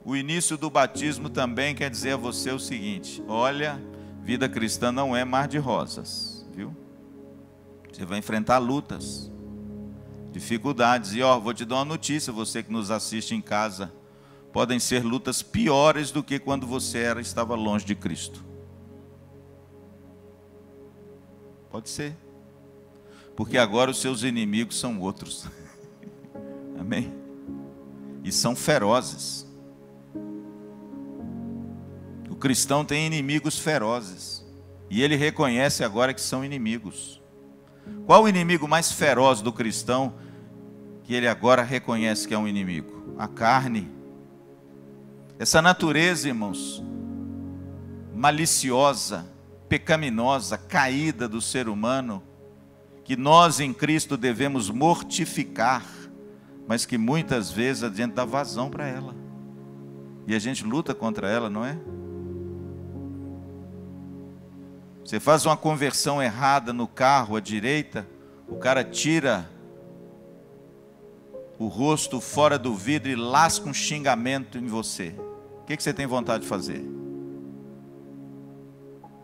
o início do batismo também quer dizer a você o seguinte: olha, vida cristã não é mar de rosas, viu? Você vai enfrentar lutas, dificuldades. E vou te dar uma notícia, você que nos assiste em casa: podem ser lutas piores do que quando você estava longe de Cristo. Pode ser. Porque agora os seus inimigos são outros. Amém? E são ferozes. O cristão tem inimigos ferozes. E ele reconhece agora que são inimigos. Qual o inimigo mais feroz do cristão que ele agora reconhece que é um inimigo? A carne. Essa natureza, irmãos, maliciosa, pecaminosa, caída do ser humano, que nós em Cristo devemos mortificar, mas que muitas vezes a gente dá vazão para ela. E a gente luta contra ela, não é? Você faz uma conversão errada no carro à direita, o cara tira o rosto fora do vidro e lasca um xingamento em você. O que você tem vontade de fazer?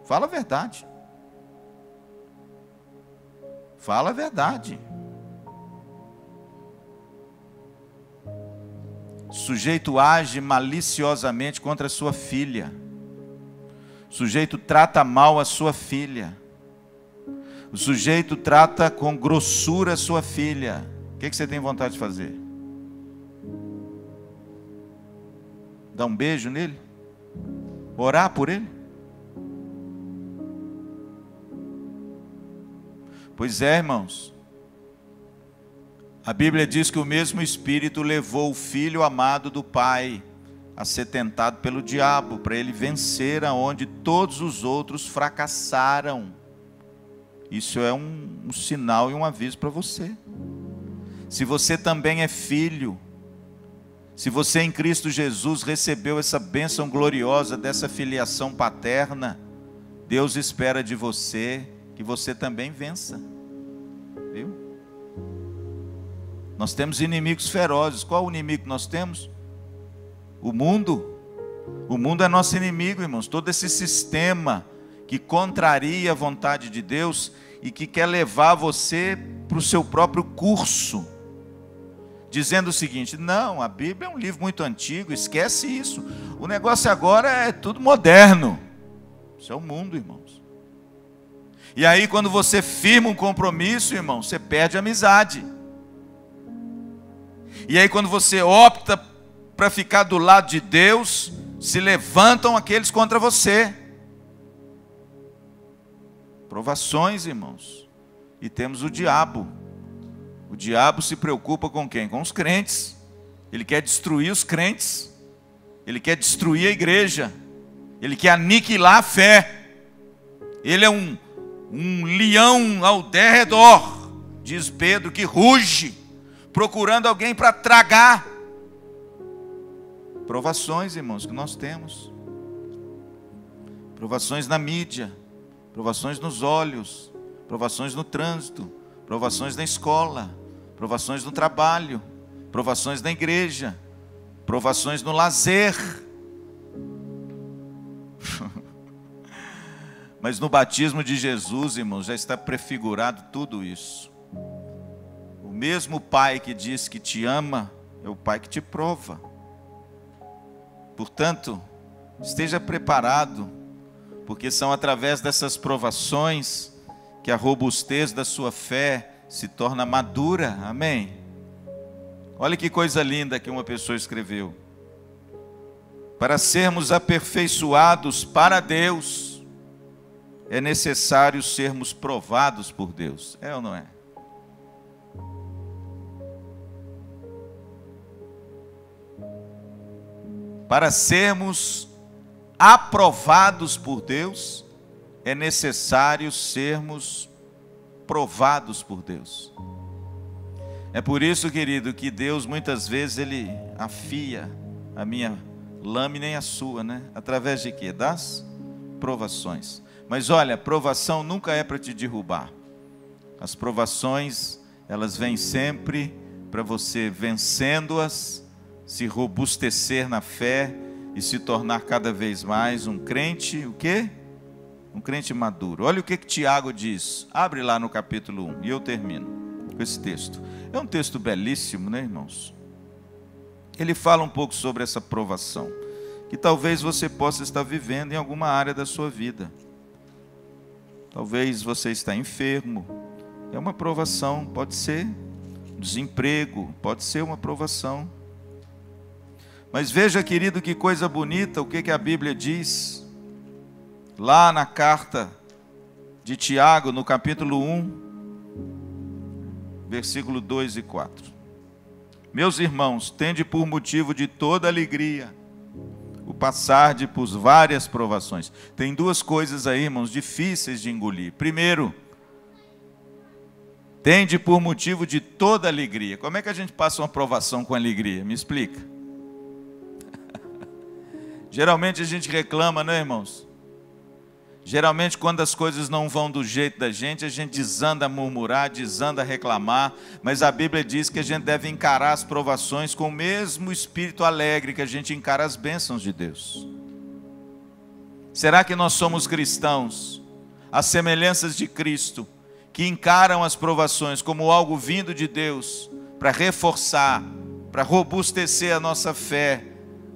Fala a verdade. Fala a verdade. O sujeito age maliciosamente contra a sua filha. O sujeito trata mal a sua filha. O sujeito trata com grossura a sua filha. O que você tem vontade de fazer? Dar um beijo nele? Orar por ele? Pois é, irmãos. A Bíblia diz que o mesmo Espírito levou o Filho amado do Pai a ser tentado pelo diabo, para ele vencer aonde todos os outros fracassaram. Isso é um sinal e um aviso para você. Se você também é filho, se você em Cristo Jesus recebeu essa bênção gloriosa dessa filiação paterna, Deus espera de você que você também vença. Viu? Nós temos inimigos ferozes. Qual o inimigo que nós temos? O mundo. O mundo é nosso inimigo, irmãos. Todo esse sistema que contraria a vontade de Deus e que quer levar você para o seu próprio curso, dizendo o seguinte: não, a Bíblia é um livro muito antigo, esquece isso. O negócio agora é tudo moderno. Isso é o mundo, irmãos. E aí quando você firma um compromisso, irmão, você perde a amizade. E aí quando você opta para ficar do lado de Deus, se levantam aqueles contra você. Provações, irmãos. E temos o diabo. O diabo se preocupa com quem? Com os crentes. Ele quer destruir os crentes. Ele quer destruir a igreja. Ele quer aniquilar a fé. Ele é um leão ao derredor, diz Pedro, que ruge, procurando alguém para tragar. Provações, irmãos, que nós temos. Provações na mídia, provações nos olhos, provações no trânsito, provações na escola, provações no trabalho, provações na igreja, provações no lazer. Mas no batismo de Jesus, irmãos, já está prefigurado tudo isso. O mesmo Pai que diz que te ama, é o Pai que te prova. Portanto, esteja preparado, porque são através dessas provações que a robustez da sua fé se torna madura. Amém? Olha que coisa linda que uma pessoa escreveu. Para sermos aperfeiçoados para Deus, é necessário sermos provados por Deus. É ou não é? Para sermos aprovados por Deus, é necessário sermos provados por Deus. É por isso, querido, que Deus muitas vezes Ele afia a minha lâmina e a sua, né? Através de quê? Das provações. Mas olha, provação nunca é para te derrubar. As provações, elas vêm sempre para você, vencendo-as, se robustecer na fé e se tornar cada vez mais um crente, o quê? Um crente maduro. Olha o que Tiago diz. Abre lá no capítulo 1 e eu termino com esse texto. É um texto belíssimo, né, irmãos? Ele fala um pouco sobre essa provação, que talvez você possa estar vivendo em alguma área da sua vida. Talvez você está enfermo, é uma provação, pode ser desemprego, pode ser uma provação. Mas veja, querido, que coisa bonita, o que a Bíblia diz, lá na carta de Tiago, no capítulo 1, versículo 2 e 4. Meus irmãos, tende por motivo de toda alegria o passar por várias provações. Tem duas coisas aí, irmãos, difíceis de engolir. Primeiro, tende por motivo de toda alegria. Como é que a gente passa uma provação com alegria? Me explica. Geralmente a gente reclama, né, irmãos? Geralmente quando as coisas não vão do jeito da gente, a gente desanda a murmurar, desanda a reclamar, mas a Bíblia diz que a gente deve encarar as provações com o mesmo espírito alegre que a gente encara as bênçãos de Deus. Será que nós somos cristãos, as semelhanças de Cristo, que encaram as provações como algo vindo de Deus, para reforçar, para robustecer a nossa fé,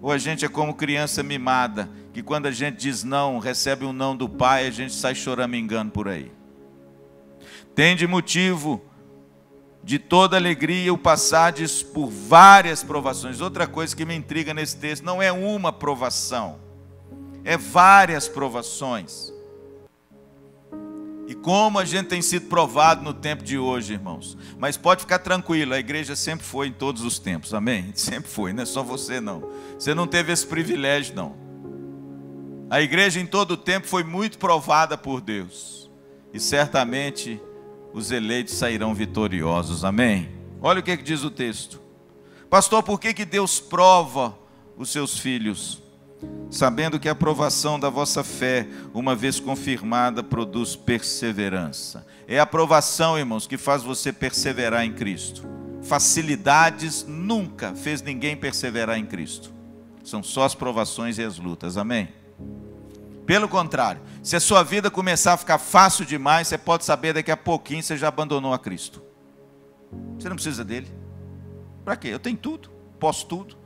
ou a gente é como criança mimada, que quando a gente diz não, recebe um não do Pai, a gente sai choramingando por aí. Tende motivo de toda alegria o passardes por várias provações. Outra coisa que me intriga nesse texto, não é uma provação, é várias provações. E como a gente tem sido provado no tempo de hoje, irmãos. Mas pode ficar tranquilo, a igreja sempre foi em todos os tempos, amém? Sempre foi, não é só você não. Você não teve esse privilégio não. A igreja em todo o tempo foi muito provada por Deus. E certamente os eleitos sairão vitoriosos, amém? Olha o que diz o texto. Pastor, por que Deus prova os seus filhos? Sabendo que a aprovação da vossa fé, uma vez confirmada, produz perseverança. É a aprovação, irmãos, que faz você perseverar em Cristo. Facilidades nunca fez ninguém perseverar em Cristo. São só as provações e as lutas, amém? Pelo contrário, se a sua vida começar a ficar fácil demais, você pode saber daqui a pouquinho você já abandonou a Cristo. Você não precisa dele. Para quê? Eu tenho tudo, posso tudo.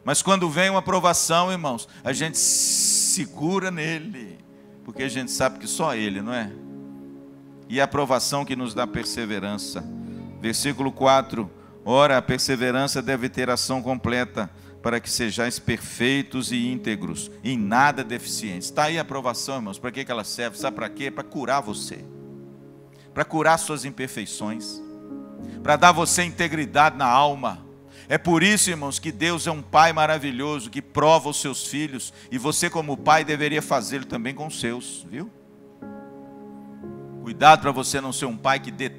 Mas quando vem uma provação, irmãos, a gente segura nele, porque a gente sabe que só ele, não é? E a aprovação que nos dá perseverança. Versículo 4, ora, a perseverança deve ter ação completa, para que sejais perfeitos e íntegros, em nada deficientes. Está aí a aprovação, irmãos, para que ela serve? Sabe para quê? Para curar você, para curar suas imperfeições, para dar você integridade na alma. É por isso, irmãos, que Deus é um Pai maravilhoso, que prova os seus filhos, e você como pai deveria fazê-lo também com os seus, viu? Cuidado para você não ser um pai que dê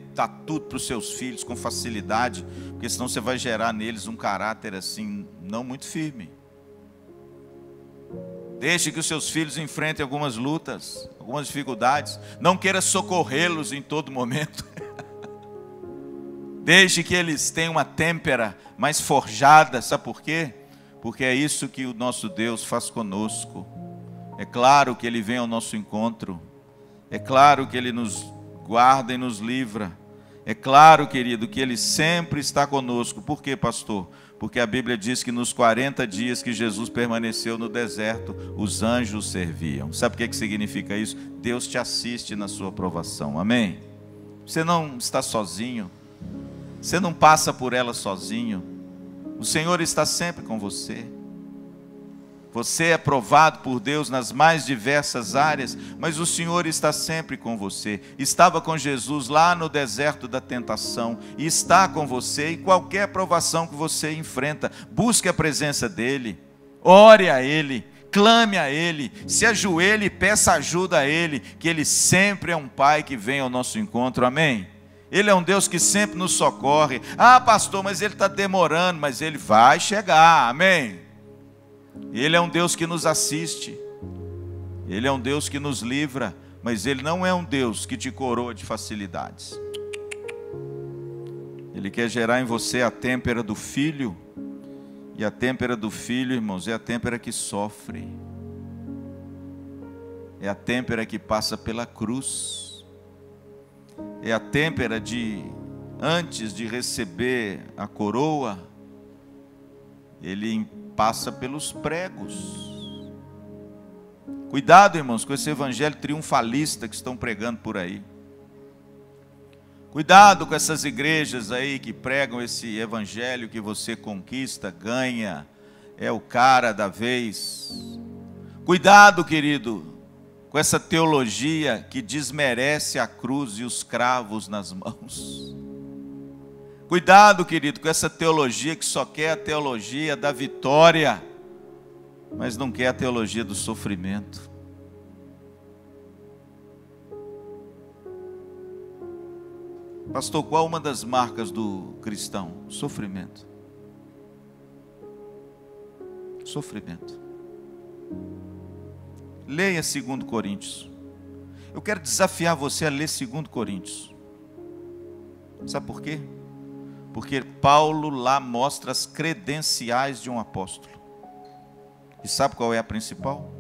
tudo para os seus filhos com facilidade, porque senão você vai gerar neles um caráter assim, não muito firme. Deixe que os seus filhos enfrentem algumas lutas, algumas dificuldades, não queira socorrê-los em todo momento. Deixe que eles tenham uma têmpera mais forjada, sabe por quê? Porque é isso que o nosso Deus faz conosco. É claro que Ele vem ao nosso encontro. É claro que Ele nos guarda e nos livra. É claro, querido, que Ele sempre está conosco. Por quê, pastor? Porque a Bíblia diz que nos 40 dias que Jesus permaneceu no deserto, os anjos serviam. Sabe o que significa isso? Deus te assiste na sua provação, amém? Você não está sozinho. Você não passa por ela sozinho. O Senhor está sempre com você. Você é provado por Deus nas mais diversas áreas, mas o Senhor está sempre com você. Estava com Jesus lá no deserto da tentação, e está com você em qualquer provação que você enfrenta. Busque a presença dEle, ore a Ele, clame a Ele, se ajoelhe e peça ajuda a Ele, que Ele sempre é um Pai que vem ao nosso encontro, amém? Ele é um Deus que sempre nos socorre. Ah, pastor, mas Ele está demorando, mas Ele vai chegar, amém? Ele é um Deus que nos assiste, Ele é um Deus que nos livra, mas Ele não é um Deus que te coroa de facilidades. Ele quer gerar em você a têmpera do filho, e a têmpera do filho, irmãos, é a têmpera que sofre, é a têmpera que passa pela cruz. É a têmpera de, antes de receber a coroa, ele passa pelos pregos. Cuidado, irmãos, com esse evangelho triunfalista que estão pregando por aí. Cuidado com essas igrejas aí que pregam esse evangelho que você conquista, ganha, é o cara da vez. Cuidado, querido, com essa teologia que desmerece a cruz e os cravos nas mãos. Cuidado, querido, com essa teologia que só quer a teologia da vitória, mas não quer a teologia do sofrimento. Pastor, qual uma das marcas do cristão? Sofrimento. Sofrimento. Leia 2 Coríntios. Eu quero desafiar você a ler 2 Coríntios. Sabe por quê? Porque Paulo lá mostra as credenciais de um apóstolo. E sabe qual é a principal?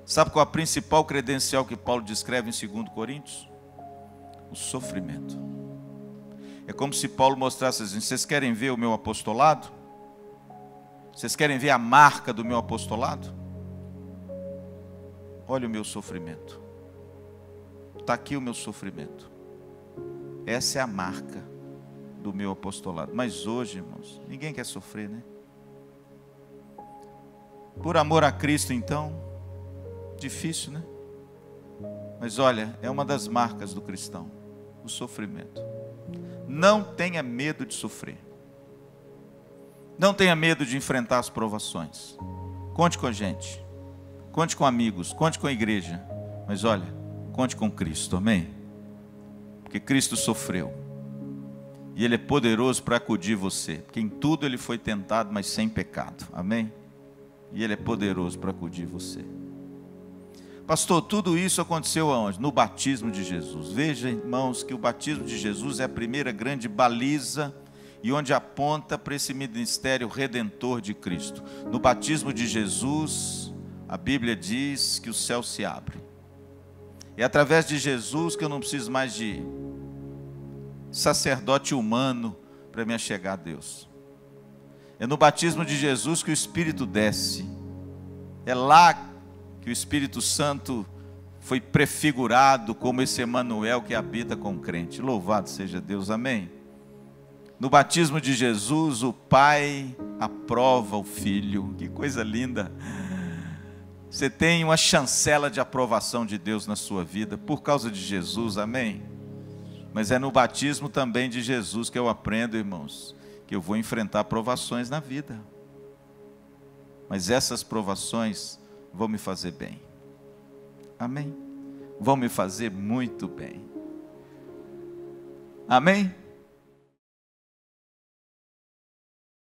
Sabe qual é a principal credencial que Paulo descreve em 2 Coríntios? O sofrimento. É como se Paulo mostrasse assim: vocês querem ver o meu apostolado? Vocês querem ver a marca do meu apostolado? Olha o meu sofrimento. Está aqui o meu sofrimento. Essa é a marca do meu apostolado. Mas hoje, irmãos, ninguém quer sofrer, né? Por amor a Cristo, então, difícil, né? Mas olha, é uma das marcas do cristão, o sofrimento. Não tenha medo de sofrer. Não tenha medo de enfrentar as provações. Conte com a gente. Conte com amigos, conte com a igreja. Mas olha, conte com Cristo, amém? Porque Cristo sofreu. E Ele é poderoso para acudir você. Porque em tudo Ele foi tentado, mas sem pecado, amém? E Ele é poderoso para acudir você. Pastor, tudo isso aconteceu aonde? No batismo de Jesus. Veja, irmãos, que o batismo de Jesus é a primeira grande baliza e onde aponta para esse ministério redentor de Cristo. No batismo de Jesus, a Bíblia diz que o céu se abre. É através de Jesus que eu não preciso mais de sacerdote humano para me achegar a Deus. É no batismo de Jesus que o Espírito desce. É lá que o Espírito Santo foi prefigurado como esse Emanuel que habita com o crente. Louvado seja Deus, amém? No batismo de Jesus, o Pai aprova o Filho. Que coisa linda! Você tem uma chancela de aprovação de Deus na sua vida, por causa de Jesus, amém? Mas é no batismo também de Jesus que eu aprendo, irmãos, que eu vou enfrentar provações na vida. Mas essas provações vão me fazer bem. Amém? Vão me fazer muito bem. Amém?